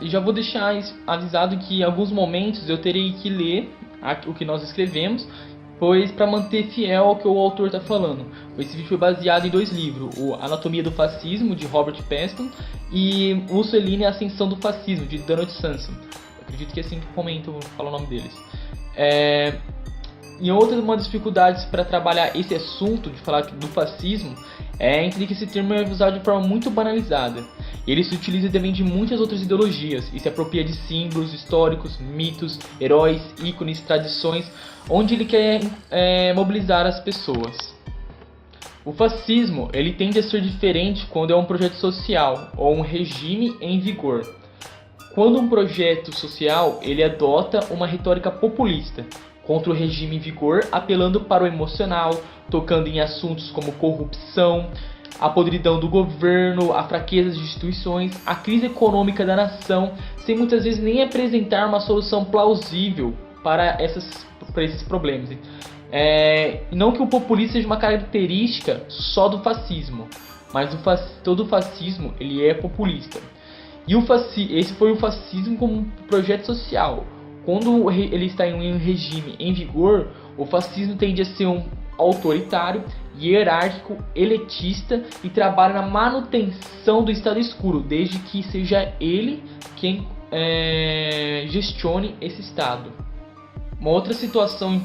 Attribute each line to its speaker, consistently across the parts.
Speaker 1: Já vou deixar avisado que em alguns momentos eu terei que ler o que nós escrevemos, pois para manter fiel ao que o autor está falando. Esse vídeo foi baseado em 2 livros, o Anatomia do Fascismo, de Robert Peston, e Mussolini e a Ascensão do Fascismo, de Donald Sansom. Acredito que é assim que comento, vou falar o nome deles. E outra uma das dificuldades para trabalhar esse assunto, de falar do fascismo, é entender que esse termo é usado de forma muito banalizada. Ele se utiliza também de muitas outras ideologias e se apropria de símbolos históricos, mitos, heróis, ícones, tradições, onde ele quer mobilizar as pessoas. O fascismo ele tende a ser diferente quando é um projeto social ou um regime em vigor. Quando um projeto social ele adota uma retórica populista contra o regime em vigor, apelando para o emocional, tocando em assuntos como corrupção, a podridão do governo, a fraqueza das instituições, a crise econômica da nação, sem muitas vezes nem apresentar uma solução plausível para esses problemas. Não que o populismo seja uma característica só do fascismo, mas todo fascismo ele é populista. E esse foi o fascismo como um projeto social. Quando ele está em um regime em vigor, o fascismo tende a ser um autoritário, hierárquico, elitista e trabalha na manutenção do estado escuro, desde que seja ele quem gestione esse estado. Uma outra situação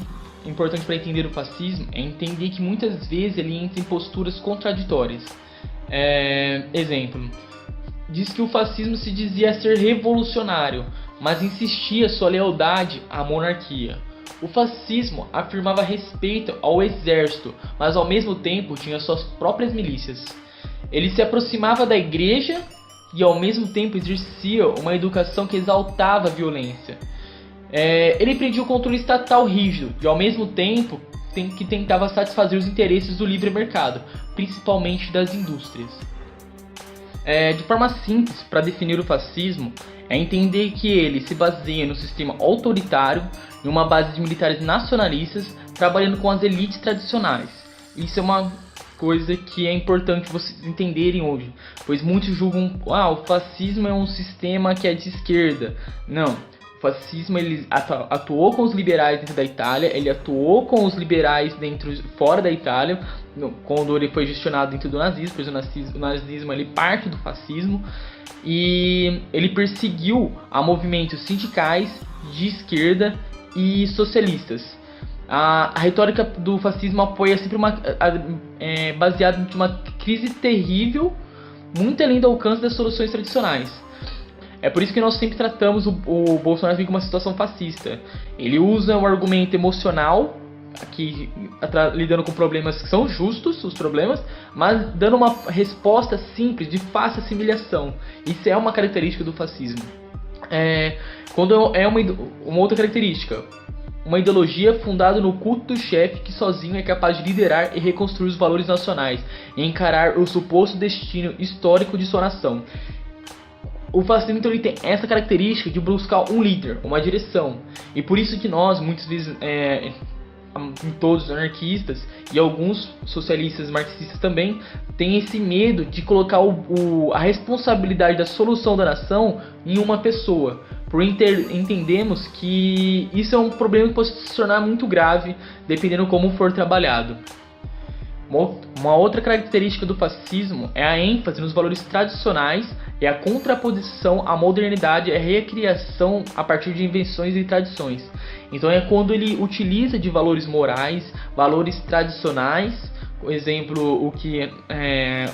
Speaker 1: importante para entender o fascismo é entender que muitas vezes ele entra em posturas contraditórias. Exemplo, diz que o fascismo se dizia ser revolucionário, mas insistia sua lealdade à monarquia. O fascismo afirmava respeito ao exército, mas ao mesmo tempo tinha suas próprias milícias. Ele se aproximava da igreja e ao mesmo tempo exercia uma educação que exaltava a violência. Ele prendia o controle estatal rígido e ao mesmo tempo que tentava satisfazer os interesses do livre mercado, principalmente das indústrias. De forma simples, para definir o fascismo, é entender que ele se baseia no sistema autoritário, em uma base de militares nacionalistas, trabalhando com as elites tradicionais. Isso é uma coisa que é importante vocês entenderem hoje, pois muitos julgam o fascismo é um sistema que é de esquerda. Não, o fascismo ele atuou com os liberais dentro da Itália, ele atuou com os liberais fora da Itália, quando ele foi gestionado dentro do nazismo, pois o nazismo ele parte do fascismo, e ele perseguiu a movimentos sindicais de esquerda e socialistas. A retórica do fascismo apoia sempre baseada em uma crise terrível, muito além do alcance das soluções tradicionais. É por isso que nós sempre tratamos o Bolsonaro como uma situação fascista. Ele usa um argumento emocional, aqui lidando com problemas que são justos, os problemas, mas dando uma resposta simples, de fácil assimilação. Isso é uma característica do fascismo. Quando é uma outra característica, uma ideologia fundada no culto do chefe que sozinho é capaz de liderar e reconstruir os valores nacionais e encarar o suposto destino histórico de sua nação. O fascismo então, ele tem essa característica de buscar um líder, uma direção. E por isso que nós, muitas vezes, todos os anarquistas e alguns socialistas marxistas também, têm esse medo de colocar a responsabilidade da solução da nação em uma pessoa. Por entendemos que isso é um problema que pode se tornar muito grave, dependendo como for trabalhado. Uma outra característica do fascismo é a ênfase nos valores tradicionais e a contraposição à modernidade e à recriação a partir de invenções e tradições. Então é quando ele utiliza de valores morais, valores tradicionais, por exemplo, o que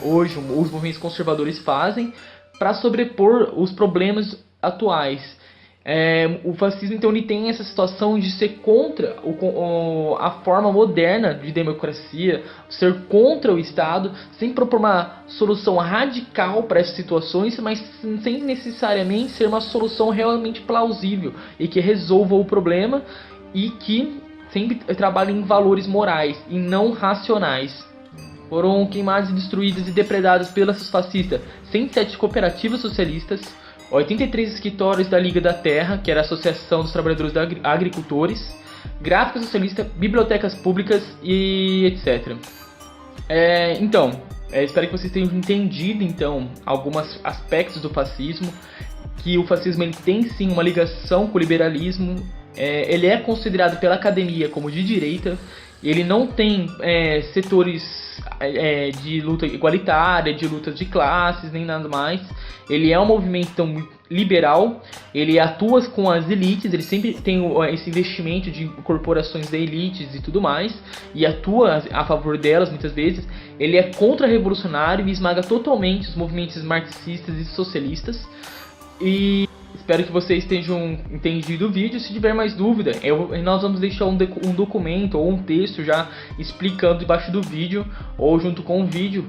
Speaker 1: hoje os movimentos conservadores fazem, para sobrepor os problemas atuais. O fascismo então ele tem essa situação de ser contra a forma moderna de democracia, ser contra o Estado, sem propor uma solução radical para essas situações, mas sem necessariamente ser uma solução realmente plausível e que resolva o problema, e que sempre trabalha em valores morais e não racionais. Foram queimadas, destruídas e depredadas pelos fascistas 107 cooperativas socialistas, 83 escritórios da Liga da Terra, que era a Associação dos Trabalhadores Agricultores, gráfica socialista, bibliotecas públicas e etc. Espero que vocês tenham entendido então alguns aspectos do fascismo. que o fascismo ele tem sim uma ligação com o liberalismo. Ele é considerado pela academia como de direita. Ele não tem setores de luta igualitária, de luta de classes, nem nada mais. Ele é um movimento tão liberal, ele atua com as elites, ele sempre tem esse investimento de corporações da elites e tudo mais, e atua a favor delas muitas vezes. Ele é contra-revolucionário e esmaga totalmente os movimentos marxistas e socialistas. E espero que vocês tenham entendido o vídeo. Se tiver mais dúvida, nós vamos deixar um documento ou um texto já explicando debaixo do vídeo, ou junto com o vídeo,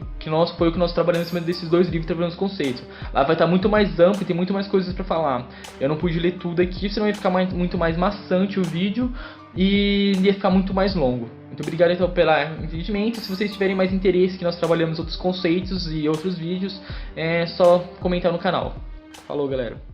Speaker 1: foi o que nós trabalhamos em cima desses dois livros, trabalhando os conceitos. Lá vai estar muito mais amplo e tem muito mais coisas para falar. Eu não pude ler tudo aqui, senão ia ficar muito mais maçante o vídeo e ia ficar muito mais longo. Muito obrigado então pelo entendimento. Se vocês tiverem mais interesse que nós trabalhamos outros conceitos e outros vídeos, é só comentar no canal. Falou, galera.